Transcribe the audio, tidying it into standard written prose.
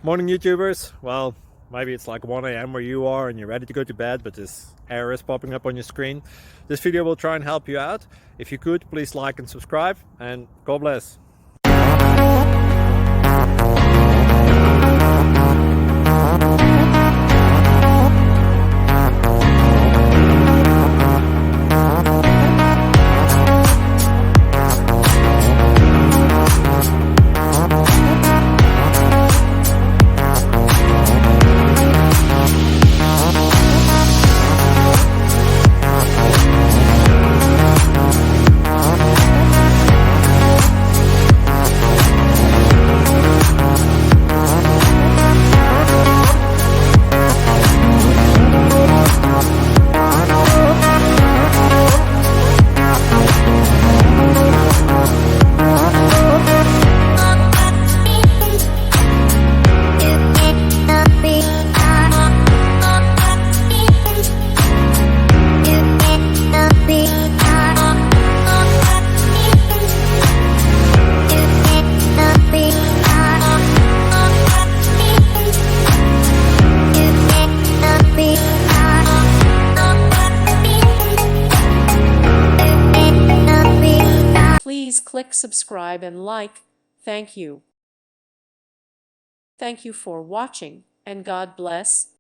Morning YouTubers. Well, maybe it's like 1 a.m. where you are and you're ready to go to bed, but this error is popping up on your screen. This video will try and help you out. If you could, please like and subscribe, and God bless. Please click subscribe and like. Thank you. Thank you for watching, and God bless.